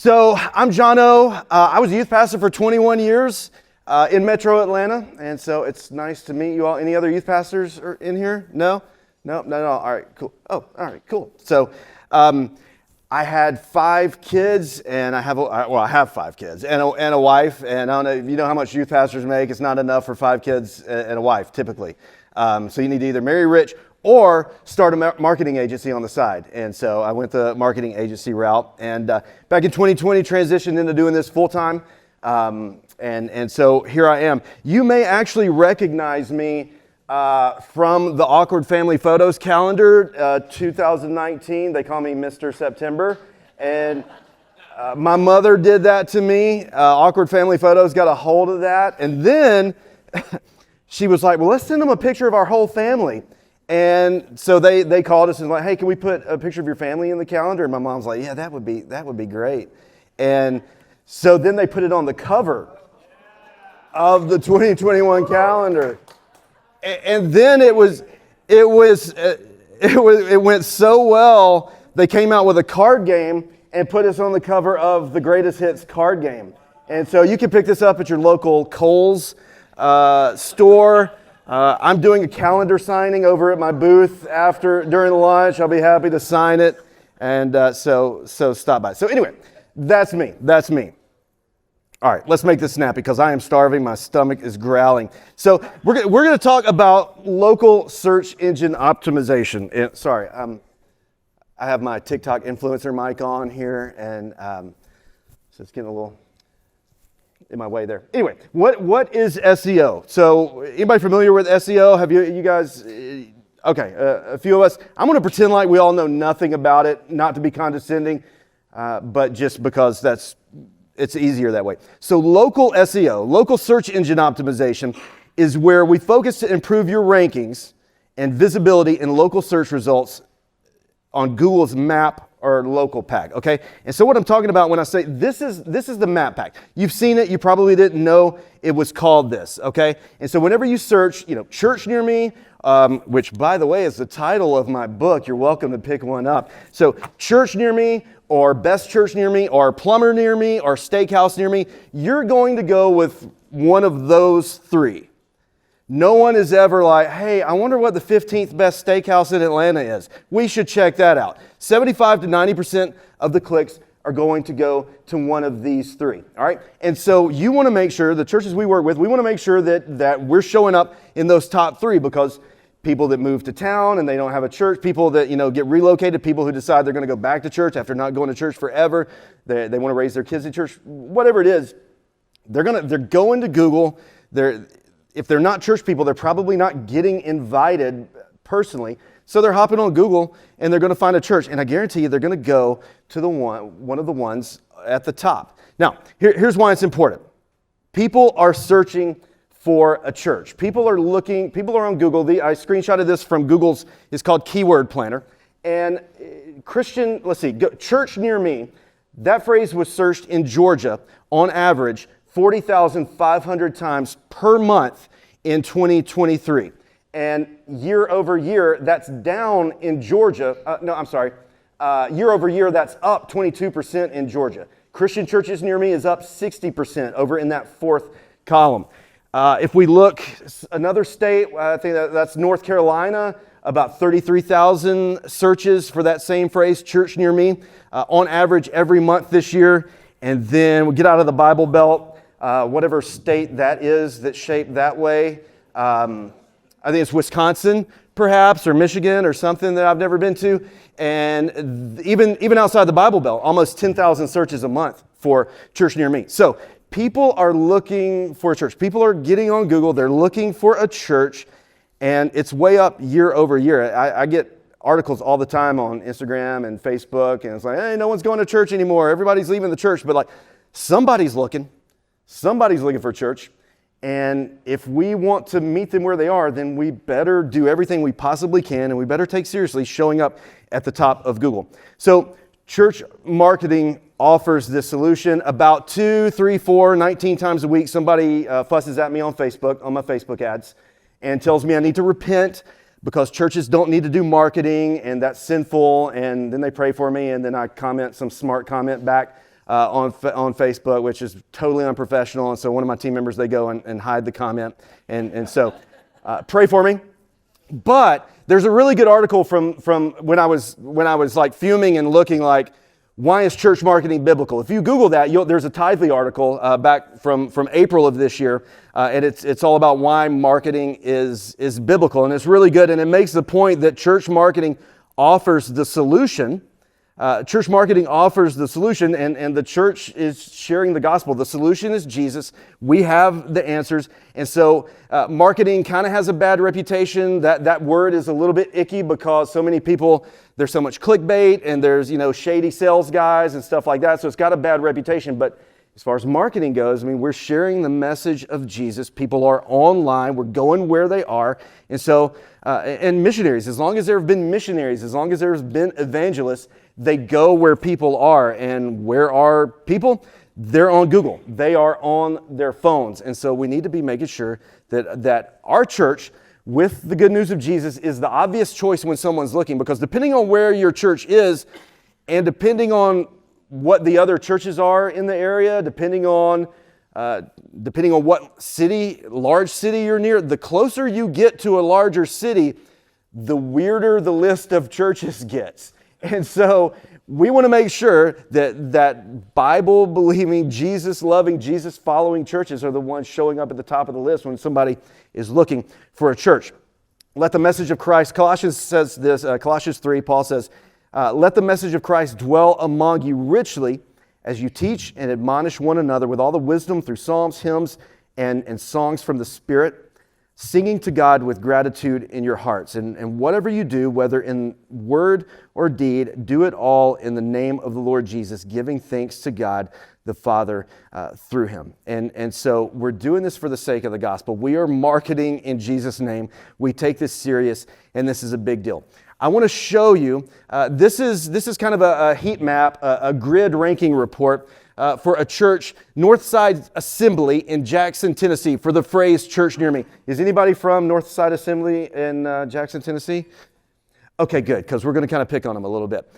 So I'm Jono. I was a youth pastor for 21 years in Metro Atlanta, and so it's nice to meet you all. Any other youth pastors are in here? No? No. All right, cool. Oh, all right, cool. So I had 5 kids, and I have 5 kids and a wife. And I don't know if you know how much youth pastors make. It's not enough for 5 kids and a wife, typically. So you need to either marry rich or start a marketing agency on the side. And so I went the marketing agency route. And back in 2020, transitioned into doing this full time. And so here I am. You may actually recognize me from the Awkward Family Photos calendar, 2019. They call me Mr. September. And my mother did that to me. Awkward Family Photos got a hold of that. And then she was like, well, let's send them a picture of our whole family. And so they called us and like, hey, can we put a picture of your family in the calendar? And my mom's like, yeah, that would be great. And so then they put it on the cover of the 2021 calendar. And then it went so well, they came out with a card game and put us on the cover of the Greatest Hits card game. And so you can pick this up at your local Kohl's store. I'm doing a calendar signing over at my booth during the lunch. I'll be happy to sign it, and so stop by. So anyway, that's me. All right, let's make this snappy because I am starving. My stomach is growling. So we're going to talk about local search engine optimization. And, sorry, I have my TikTok influencer mic on here, and so it's getting a little in my way there. Anyway, what is SEO? So anybody familiar with SEO? Have you guys? Okay, a few of us. I'm going to pretend like we all know nothing about it, not to be condescending, but just because it's easier that way. So local SEO, local search engine optimization, is where we focus to improve your rankings and visibility in local search results on Google's map or local pack, okay? And so what I'm talking about when I say this is the map pack. You've seen it, you probably didn't know it was called this, okay? And so whenever you search, church near me, which by the way is the title of my book, you're welcome to pick one up. So church near me, or best church near me, or plumber near me, or steakhouse near me, you're going to go with one of those 3. No one is ever like, hey, I wonder what the 15th best steakhouse in Atlanta is. We should check that out. 75 to 90% of the clicks are going to go to one of these 3, all right? And so you want to make sure, the churches we work with, we want to make sure that we're showing up in those top 3 because people that move to town and they don't have a church, people that get relocated, people who decide they're going to go back to church after not going to church forever, they want to raise their kids in church, whatever it is, they're going to Google. If they're not church people, they're probably not getting invited personally. So they're hopping on Google and they're going to find a church. And I guarantee you they're going to go to one of the ones at the top. Now, here's why it's important. People are searching for a church. People are on Google. I screenshotted this from Google's, it's called Keyword Planner. And church near me, that phrase was searched in Georgia on average 40,500 times per month in 2023. And year over year, that's down in Georgia. Year over year, that's up 22% in Georgia. Christian churches near me is up 60% over in that 4th column. If we look another state, I think that's North Carolina, about 33,000 searches for that same phrase, church near me, on average every month this year. And then we get out of the Bible Belt, whatever state that is that's shaped that way. I think it's Wisconsin, perhaps, or Michigan, or something that I've never been to. And even outside the Bible Belt, almost 10,000 searches a month for church near me. So people are looking for a church. People are getting on Google. They're looking for a church, and it's way up year over year. I get articles all the time on Instagram and Facebook, and it's like, hey, no one's going to church anymore. Everybody's leaving the church. But somebody's looking. Somebody's looking for church. And if we want to meet them where they are, then we better do everything we possibly can, and we better take seriously showing up at the top of Google. So church marketing offers this solution about 2, 3, 4, 19 times a week. Somebody fusses at me on Facebook, on my Facebook ads, and tells me I need to repent because churches don't need to do marketing and that's sinful. And then they pray for me, and then I comment some smart comment back. on Facebook, which is totally unprofessional. And so one of my team members, they go and hide the comment. And so pray for me. But there's a really good article from when I was like fuming and looking like, why is church marketing biblical? If you Google that, there's a Tithely article back from April of this year, and it's all about why marketing is biblical, and it's really good, and it makes the point that church marketing offers the solution. Church marketing offers the solution, and the church is sharing the gospel. The solution is Jesus. We have the answers. And so marketing kind of has a bad reputation. That word is a little bit icky because so many people, there's so much clickbait and there's, shady sales guys and stuff like that. So it's got a bad reputation. But as far as marketing goes, I mean, we're sharing the message of Jesus. People are online. We're going where they are. And so, and missionaries, as long as there have been missionaries, as long as there's been evangelists, they go where people are. And where are people? They're on Google. They are on their phones. And so we need to be making sure that our church, with the good news of Jesus, is the obvious choice when someone's looking. Because depending on where your church is, and depending on what the other churches are in the area, depending on what city, large city you're near, the closer you get to a larger city, the weirder the list of churches gets. And so we want to make sure that Bible-believing, Jesus-loving, Jesus-following churches are the ones showing up at the top of the list when somebody is looking for a church. Let the message of Christ, Colossians says this, Colossians 3, Paul says, let the message of Christ dwell among you richly as you teach and admonish one another with all the wisdom through psalms, hymns, and songs from the Spirit, singing to God with gratitude in your hearts. And whatever you do, whether in word or deed, do it all in the name of the Lord Jesus, giving thanks to God the Father through him. And so we're doing this for the sake of the gospel. We are marketing in Jesus' name. We take this serious, and this is a big deal. I want to show you, this is kind of a heat map, a grid ranking report for a church, Northside Assembly in Jackson, Tennessee, for the phrase church near me. Is anybody from Northside Assembly in Jackson, Tennessee? Okay, good, because we're going to kind of pick on them a little bit.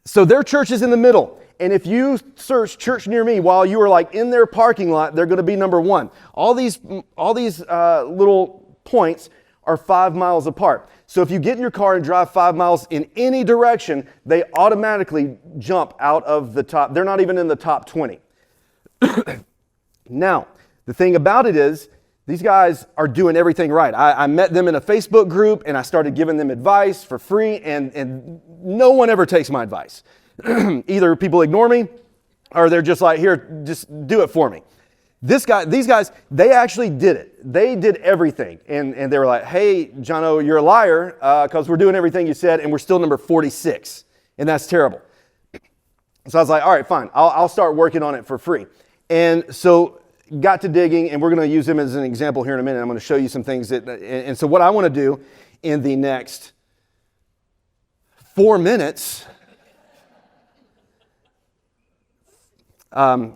So their church is in the middle. And if you search church near me while you are like in their parking lot, they're going to be number one. All these little points are 5 miles apart. So if you get in your car and drive 5 miles in any direction, they automatically jump out of the top. They're not even in the top 20. Now, the thing about it is, these guys are doing everything right. I met them in a Facebook group and I started giving them advice for free, and no one ever takes my advice. Either people ignore me or they're just like, here, just do it for me. These guys, they actually did it. They did everything. And they were like, hey, Jono, you're a liar because we're doing everything you said and we're still number 46. And that's terrible. So I was like, all right, fine. I'll start working on it for free. And so got to digging, and we're going to use them as an example here in a minute. I'm going to show you some things and so what I want to do in the next 4 minutes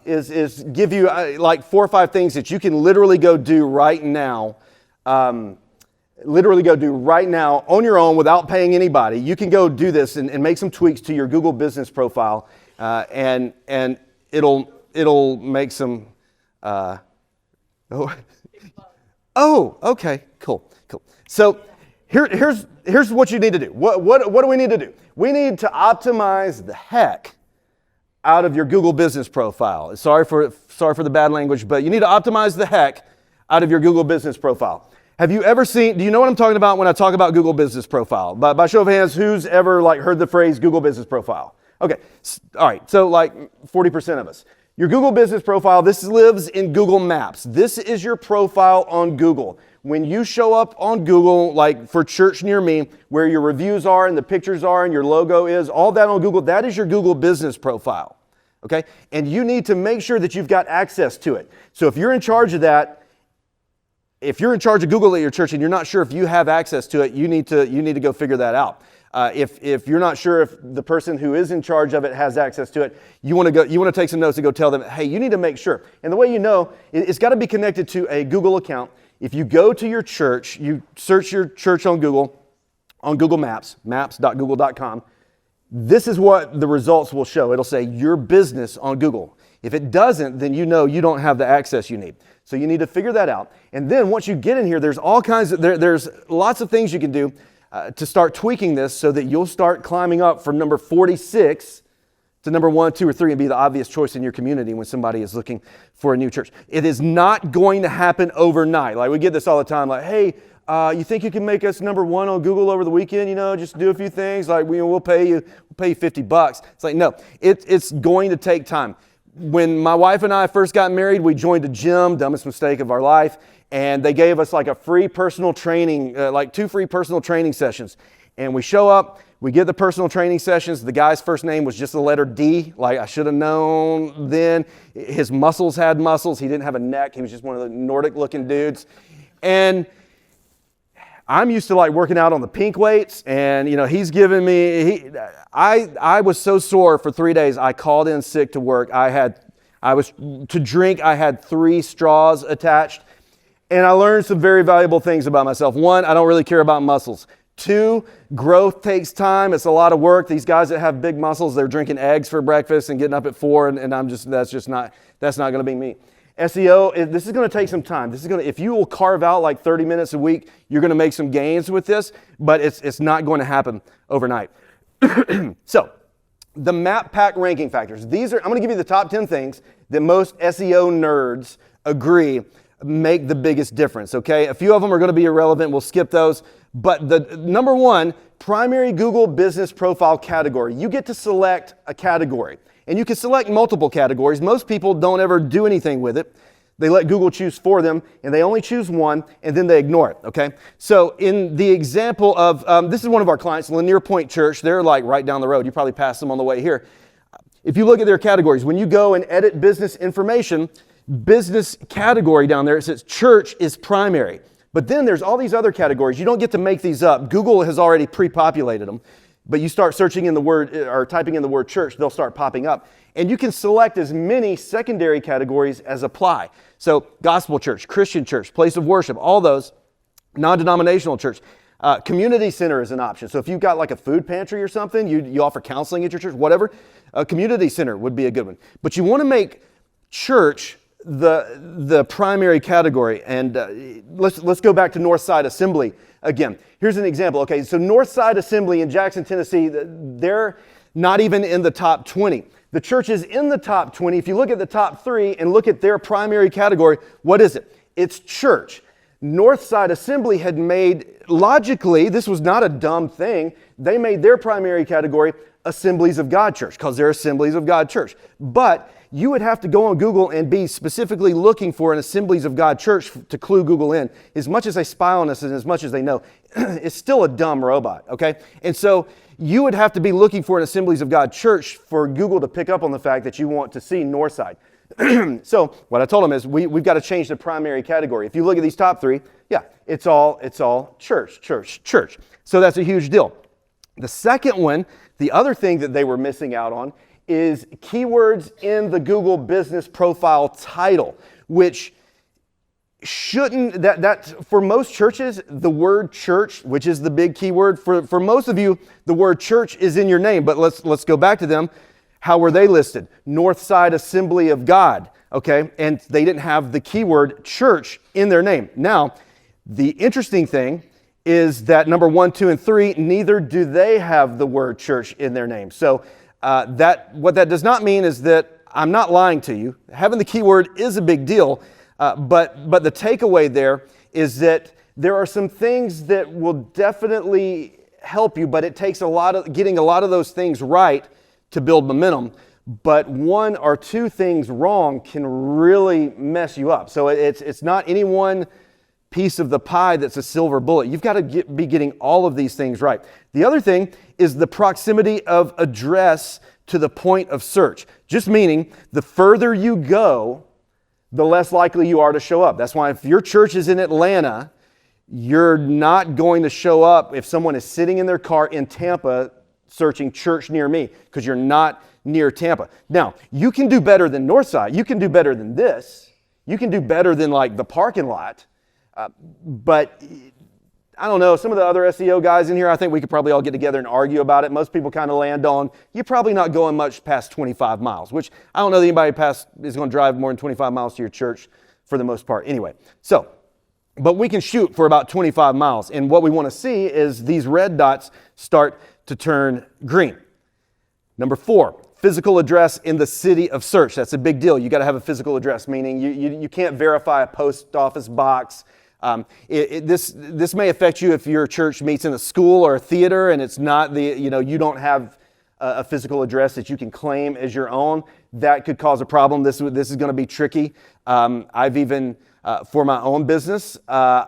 is give you like 4 or 5 things that you can literally go do right now. Literally go do right now on your own without paying anybody. You can go do this and make some tweaks to your Google business profile, and it'll make some. Okay, cool. So here's what you need to do. What do we need to do? We need to optimize the heck out of your Google business profile. Sorry for the bad language, but you need to optimize the heck out of your Google business profile. Have you ever seen, do you know what I'm talking about when I talk about Google business profile? By show of hands, who's ever heard the phrase Google business profile? Okay, all right, so 40% of us. Your Google business profile, this lives in Google Maps. This is your profile on Google. When you show up on Google, like for Church Near Me, where your reviews are and the pictures are and your logo is, all that on Google, that is your Google business profile, okay? And you need to make sure that you've got access to it. So if you're in charge of that, if you're in charge of Google at your church and you're not sure if you have access to it, you need to go figure that out. If you're not sure if the person who is in charge of it has access to it, you want to take some notes and go tell them, hey, you need to make sure. And the way you know, it's got to be connected to a Google account. If you go to your church, you search your church on Google Maps, maps.google.com, this is what the results will show. It'll say your business on Google. If it doesn't, then you know you don't have the access you need. So you need to figure that out. And then once you get in here, there's all kinds of, there's lots of things you can do to start tweaking this so that you'll start climbing up from number 46 to number 1, 2, or 3 and be the obvious choice in your community when somebody is looking for a new church. It is not going to happen overnight. Like we get this all the time, like, hey, you think you can make us number 1 on Google over the weekend? You know, just do a few things. Like we'll pay you $50. It's like, no, it's going to take time. When my wife and I first got married, we joined a gym, dumbest mistake of our life, and they gave us like a free personal training, like 2 free personal training sessions. And we show up, we get the personal training sessions. The guy's first name was just the letter D, like I should have known then. His muscles had muscles. He didn't have a neck. He was just one of the Nordic looking dudes. And I'm used to like working out on the pink weights, and you know, he's giving me, I was so sore for 3 days, I called in sick to work. To drink, I had 3 straws attached, and I learned some very valuable things about myself. 1, I don't really care about muscles. 2, growth takes time. It's a lot of work. These guys that have big muscles, they're drinking eggs for breakfast and getting up at 4, and that's not going to be me. SEO, this is going to take some time. If you will carve out like 30 minutes a week, you're going to make some gains with this, but it's not going to happen overnight. So, the map pack ranking factors. I'm going to give you the top 10 things that most SEO nerds agree make the biggest difference, okay? A few of them are going to be irrelevant. We'll skip those. But the number 1, primary Google business profile category. You get to select a category. And you can select multiple categories. Most people don't ever do anything with it. They let Google choose for them, and they only choose one, and then they ignore it, okay? So in the example of, this is one of our clients, Lanier Point Church. They're like right down the road. You probably passed them on the way here. If you look at their categories, when you go and edit business information, business category down there, it says church is primary. But then there's all these other categories. You don't get to make these up. Google has already pre-populated them. But you start searching in the word or typing in the word church, they'll start popping up. And you can select as many secondary categories as apply. So gospel church, Christian church, place of worship, all those, non-denominational church. Community center is an option. So if you've got like a food pantry or something, you offer counseling at your church, whatever, a community center would be a good one. But you want to make church the primary category. And let's go back to Northside Assembly again. Here's an example. Okay, so Northside Assembly in Jackson, Tennessee, they're not even in the top 20. The church is in the top 20. If you look at the top 3 and look at their primary category, what is it? It's church. Northside Assembly had made, logically, this was not a dumb thing. They made their primary category Assemblies of God Church because they're Assemblies of God Church. But you would have to go on Google and be specifically looking for an Assemblies of God Church to clue Google in. As much as they spy on us and as much as they know, it's still a dumb robot, okay? And so you would have to be looking for an Assemblies of God Church for Google to pick up on the fact that you want to see Northside. So what I told them is we've got to change the primary category. If you look at these top 3, yeah, it's all church. So that's a huge deal. The second one, the other thing that they were missing out on is keywords in the Google business profile title, which shouldn't, that for most churches, the word church, which is the big keyword, for most of you, the word church is in your name, but let's go back to them. How were they listed? Northside Assembly of God, okay? And they didn't have the keyword church in their name. Now, the interesting thing is that number 1, 2, and 3, neither do they have the word church in their name. So what that does not mean is that I'm not lying to you. Having the keyword is a big deal, but the takeaway there is that there are some things that will definitely help you, but it takes getting a lot of those things right to build momentum. But 1 or 2 things wrong can really mess you up. So it's not any one piece of the pie that's a silver bullet. You've got to be getting all of these things right. The other thing is the proximity of address to the point of search. Just meaning the further you go, the less likely you are to show up. That's why if your church is in Atlanta, you're not going to show up if someone is sitting in their car in Tampa searching church near me, because you're not near Tampa. Now, you can do better than Northside. You can do better than this. You can do better than like the parking lot. But I don't know, some of the other SEO guys in here, I think we could probably all get together and argue about it. Most people kind of land on, you're probably not going much past 25 miles, which I don't know that anybody is going to drive more than 25 miles to your church for the most part. Anyway, but we can shoot for about 25 miles. And what we want to see is these red dots start to turn green. Number 4, physical address in the city of search. That's a big deal. You got to have a physical address, meaning you can't verify a post office box. This may affect you if your church meets in a school or a theater and it's not you don't have a physical address that you can claim as your own. That could cause a problem. This is going to be tricky. I've even, for my own business, I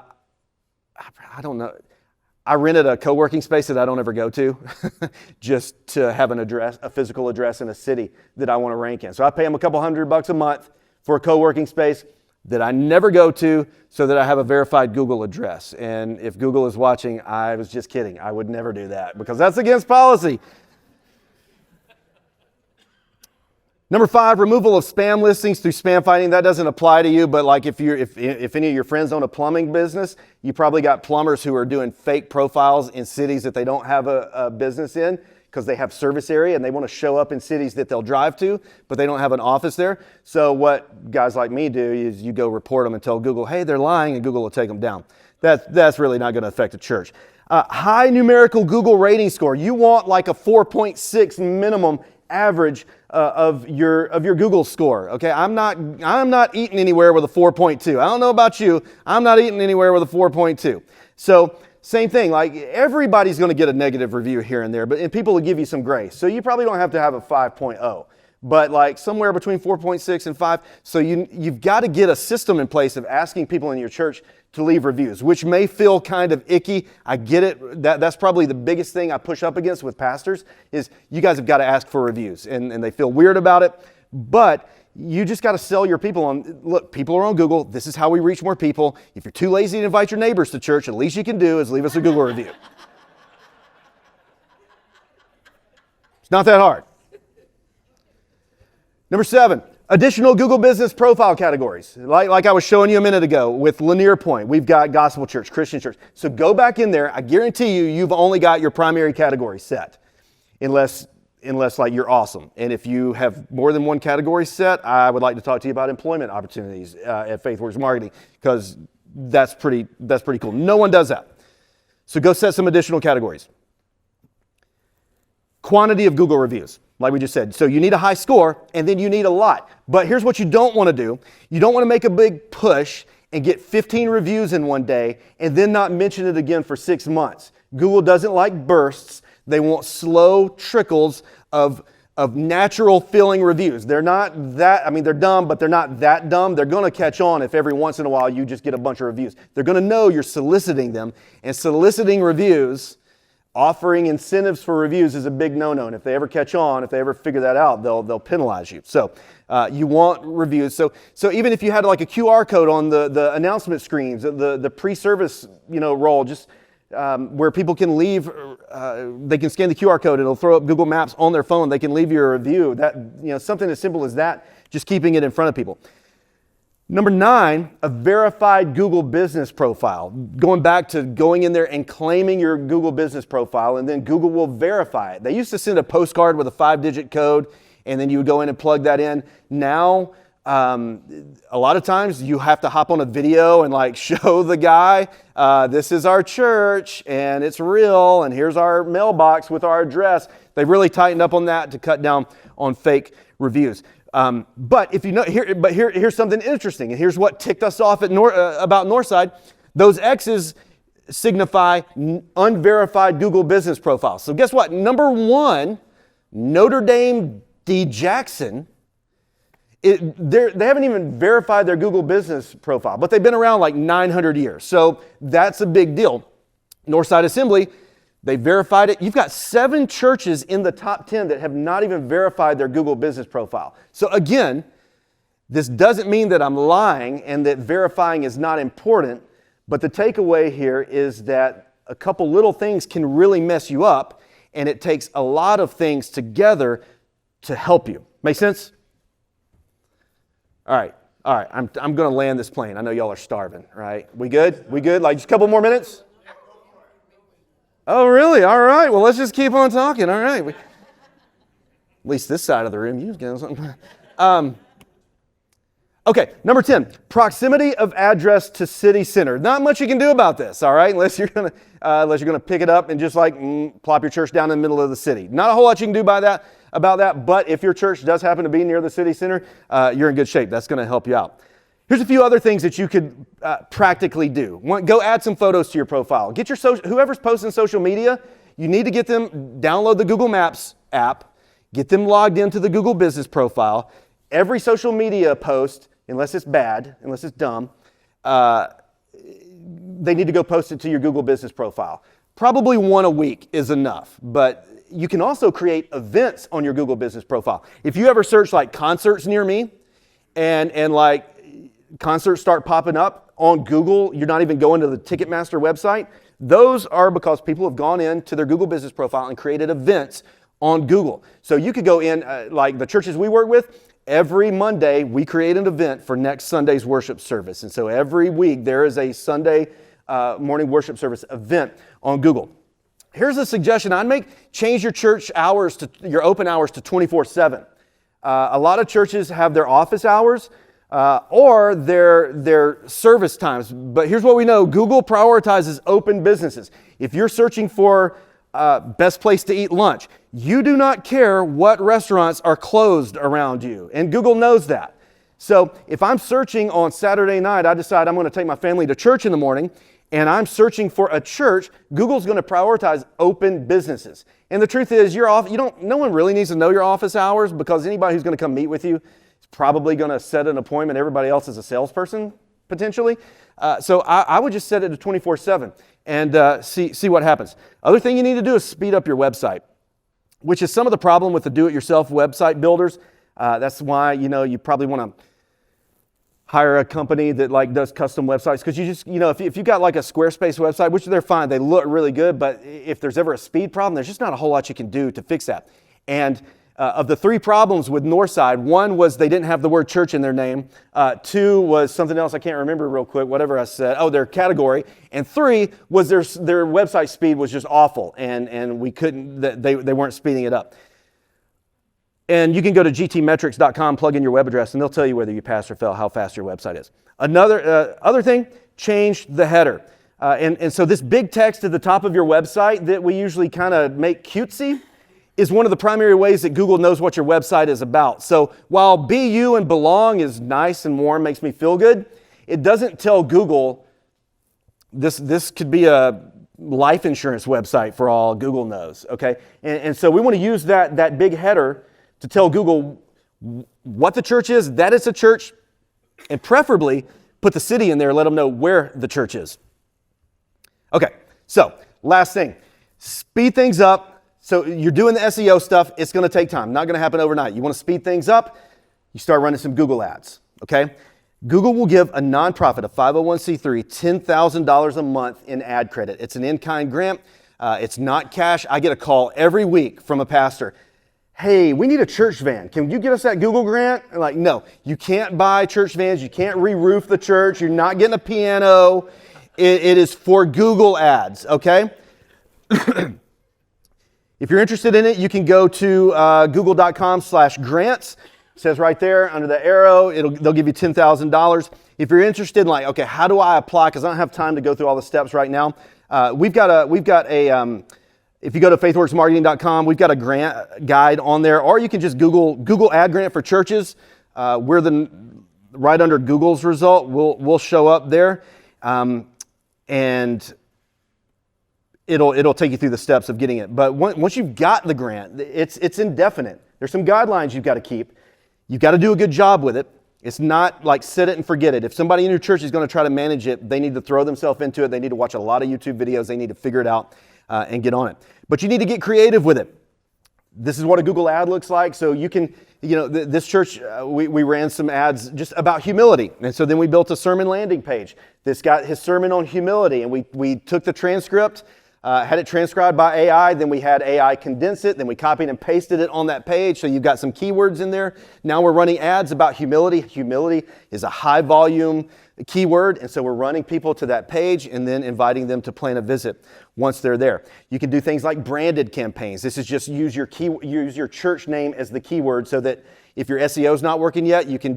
don't know. I rented a co-working space that I don't ever go to just to have a physical address in a city that I want to rank in. So I pay them a couple $100 a month for a co-working space that I never go to so that I have a verified Google address. And if Google is watching, I was just kidding. I would never do that because that's against policy. Number 5, removal of spam listings through spam fighting. That doesn't apply to you, but like if any of your friends own a plumbing business, you probably got plumbers who are doing fake profiles in cities that they don't have a business in because they have service area and they want to show up in cities that they'll drive to, but they don't have an office there. So what guys like me do is you go report them and tell Google, hey, they're lying, and Google will take them down. That's really not going to affect a church. High numerical Google rating score. You want like a 4.6 minimum average of your Google score. Okay, I'm not eating anywhere with a 4.2. I don't know about you. I'm not eating anywhere with a 4.2. So same thing, like everybody's going to get a negative review here and there, and people will give you some grace. So you probably don't have to have a 5.0, but like somewhere between 4.6 and 5. So you've got to get a system in place of asking people in your church to leave reviews, which may feel kind of icky. I get it. That's probably the biggest thing I push up against with pastors is you guys have got to ask for reviews, and they feel weird about it. But you just got to sell your people on, look, people are on Google. This is how we reach more people. If you're too lazy to invite your neighbors to church, the least you can do is leave us a Google review. It's not that hard. Number 7, additional Google business profile categories. Like I was showing you a minute ago with Lanier Point, we've got Gospel Church, Christian Church. So go back in there. I guarantee you've only got your primary category set, unless like you're awesome. And if you have more than one category set, I would like to talk to you about employment opportunities at FaithWorks Marketing, because that's pretty cool. No one does that. So go set some additional categories. Quantity of Google reviews, like we just said. So you need a high score, and then you need a lot. But here's what you don't want to do. You don't want to make a big push and get 15 reviews in one day and then not mention it again for 6 months. Google doesn't like bursts. They want slow trickles of natural feeling reviews. They're not that, they're dumb, but they're not that dumb. They're going to catch on if every once in a while you just get a bunch of reviews. They're going to know you're soliciting them, and soliciting reviews, offering incentives for reviews is a big no-no. And if they ever catch on, if they ever figure that out, they'll penalize you. So you want reviews. So even if you had like a QR code on the announcement screens, the pre-service role, just where people can leave, they can scan the QR code. It'll throw up Google Maps on their phone. They can leave you a review. That something as simple as that, just keeping it in front of people. Number 9, a verified Google business profile. Going back to going in there and claiming your Google business profile, and then Google will verify it. They used to send a postcard with a 5-digit code, and then you would go in and plug that in. Now, a lot of times you have to hop on a video and like show the guy, this is our church, and it's real, and here's our mailbox with our address. They've really tightened up on that to cut down on fake reviews. But if you know, here's something interesting, and here's what ticked us off at about Northside. Those X's signify unverified Google business profiles. So guess what? Number 1, Notre Dame D. Jackson. They haven't even verified their Google business profile, but they've been around like 900 years. So that's a big deal. Northside Assembly, they verified it. You've got 7 churches in the top 10 that have not even verified their Google business profile. So again, this doesn't mean that I'm lying and that verifying is not important, but the takeaway here is that a couple little things can really mess you up, and it takes a lot of things together to help you. Make sense? All right. I'm going to land this plane. I know y'all are starving, right? We good? Like just a couple more minutes? Oh, really? All right. Well, let's just keep on talking. All right. At least this side of the room, you know something. Okay, number 10, proximity of address to city center. Not much you can do about this, all right, unless you're gonna pick it up and just like plop your church down in the middle of the city. Not a whole lot you can do about that, but if your church does happen to be near the city center, you're in good shape. That's gonna help you out. Here's a few other things that you could practically do. Go add some photos to your profile. Get whoever's posting social media, you need to get them, download the Google Maps app, get them logged into the Google Business profile. Every social media post, unless it's bad, unless it's dumb, they need to go post it to your Google Business profile. Probably one a week is enough, but you can also create events on your Google Business profile. If you ever search like concerts near me and like concerts start popping up on Google, you're not even going to the Ticketmaster website, those are because people have gone into their Google Business profile and created events on Google. So you could go in, like the churches we work with, every Monday, we create an event for next Sunday's worship service. And so every week, there is a Sunday morning worship service event on Google. Here's a suggestion I'd make. Change your church hours your open hours to 24/7. A lot of churches have their office hours or their service times. But here's what we know. Google prioritizes open businesses. If you're searching for best place to eat lunch, you do not care what restaurants are closed around you. And Google knows that. So if I'm searching on Saturday night, I decide I'm going to take my family to church in the morning, and I'm searching for a church, Google's going to prioritize open businesses. And the truth is, no one really needs to know your office hours, because anybody who's going to come meet with you is probably going to set an appointment. Everybody else is a salesperson, potentially. So I would just set it to 24/7 and see what happens. Other thing you need to do is speed up your website, which is some of the problem with the do-it-yourself website builders. That's why, you probably want to hire a company that like does custom websites, because you just, if you've got like a Squarespace website, which they're fine, they look really good, but if there's ever a speed problem, there's just not a whole lot you can do to fix that. And of the 3 problems with Northside, 1 was they didn't have the word church in their name. 2 was something else I can't remember real quick, whatever I said. Oh, their category. And 3 was their website speed was just awful, and we couldn't, they weren't speeding it up. And you can go to gtmetrics.com, plug in your web address, and they'll tell you whether you pass or fail, how fast your website is. Other thing, change the header. And so this big text at the top of your website that we usually kind of make cutesy is one of the primary ways that Google knows what your website is about. So while be you and belong is nice and warm, makes me feel good, it doesn't tell Google this could be a life insurance website for all Google knows, okay? And so we want to use that big header to tell Google what the church is, that it's a church, and preferably put the city in there, let them know where the church is. Okay, so last thing, speed things up. So you're doing the SEO stuff, it's going to take time, not going to happen overnight. You want to speed things up, you start running some Google ads, okay? Google will give a nonprofit, a 501c3, $10,000 a month in ad credit. It's an in-kind grant. It's not cash. I get a call every week from a pastor. Hey, we need a church van. Can you get us that Google grant? I'm like, no, you can't buy church vans. You can't re-roof the church. You're not getting a piano. It is for Google ads, okay? If you're interested in it, you can go to google.com/grants. It says right there under the arrow, they'll give you $10,000. If you're interested in like, okay, how do I apply? Because I don't have time to go through all the steps right now. We've got a if you go to faithworksmarketing.com, we've got a grant guide on there, or you can just Google ad grant for churches. We're right under Google's result. We'll show up there, and it'll take you through the steps of getting it. But once you've got the grant, it's indefinite. There's some guidelines you've got to keep. You've got to do a good job with it. It's not like set it and forget it. If somebody in your church is going to try to manage it, they need to throw themselves into it. They need to watch a lot of YouTube videos. They need to figure it out and get on it. But you need to get creative with it. This is what a Google ad looks like. So you can, this church, we ran some ads just about humility. And so then we built a sermon landing page that's got his sermon on humility. And we took the transcript had it transcribed by AI, then we had AI condense it, then we copied and pasted it on that page, so you've got some keywords in there. Now we're running ads about humility. Humility is a high volume keyword, and so we're running people to that page and then inviting them to plan a visit once they're there. You can do things like branded campaigns. This is just use your church name as the keyword so that if your SEO is not working yet, you can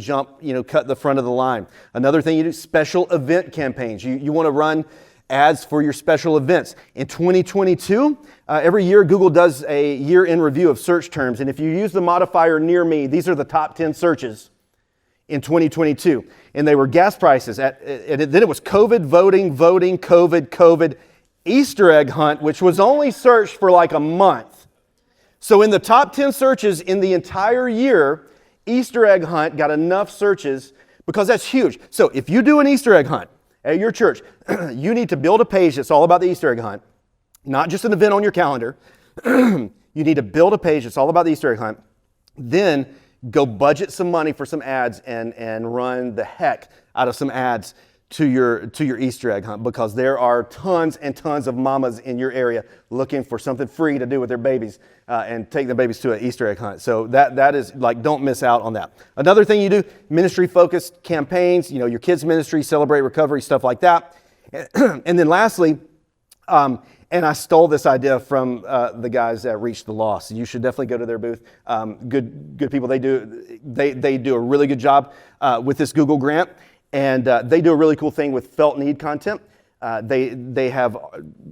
cut the front of the line. Another thing you do, special event campaigns. You want to run ads for your special events. In 2022, every year Google does a year in review of search terms, and if you use the modifier near me, these are the top 10 searches in 2022. And they were gas prices. Then it was COVID, voting, COVID, Easter egg hunt, which was only searched for like a month. So in the top 10 searches in the entire year, Easter egg hunt got enough searches because that's huge. So if you do an Easter egg hunt at your church, you need to build a page that's all about the Easter egg hunt, not just an event on your calendar. You need to build a page that's all about the Easter egg hunt. Then go budget some money for some ads and run the heck out of some ads to your Easter egg hunt, because there are tons and tons of mamas in your area looking for something free to do with their babies and take the babies to an Easter egg hunt. So that is like, don't miss out on that. Another thing you do, ministry focused campaigns, your kids ministry, Celebrate Recovery, stuff like that. And then lastly, and I stole this idea from the guys at Reach the Lost. You should definitely go to their booth. Good people. They do a really good job with this Google grant, and they do a really cool thing with felt need content. They have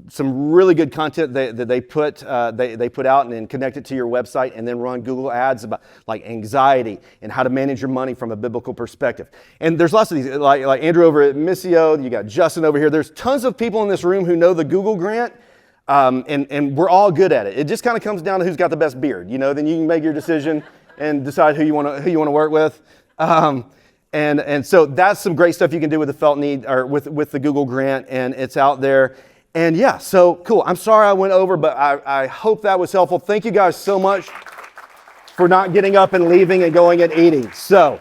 some really good content that they put out and then connect it to your website, and then run Google ads about like anxiety and how to manage your money from a biblical perspective. And there's lots of these, like Andrew over at Missio. You got Justin over here. There's tons of people in this room who know the Google grant. And we're all good at it. It just kind of comes down to who's got the best beard. Then you can make your decision and decide who you want to work with. And so that's some great stuff you can do with the felt need, or with the Google grant, and it's out there. And yeah, so cool. I'm sorry I went over, but I hope that was helpful. Thank you guys so much for not getting up and leaving and going and eating. So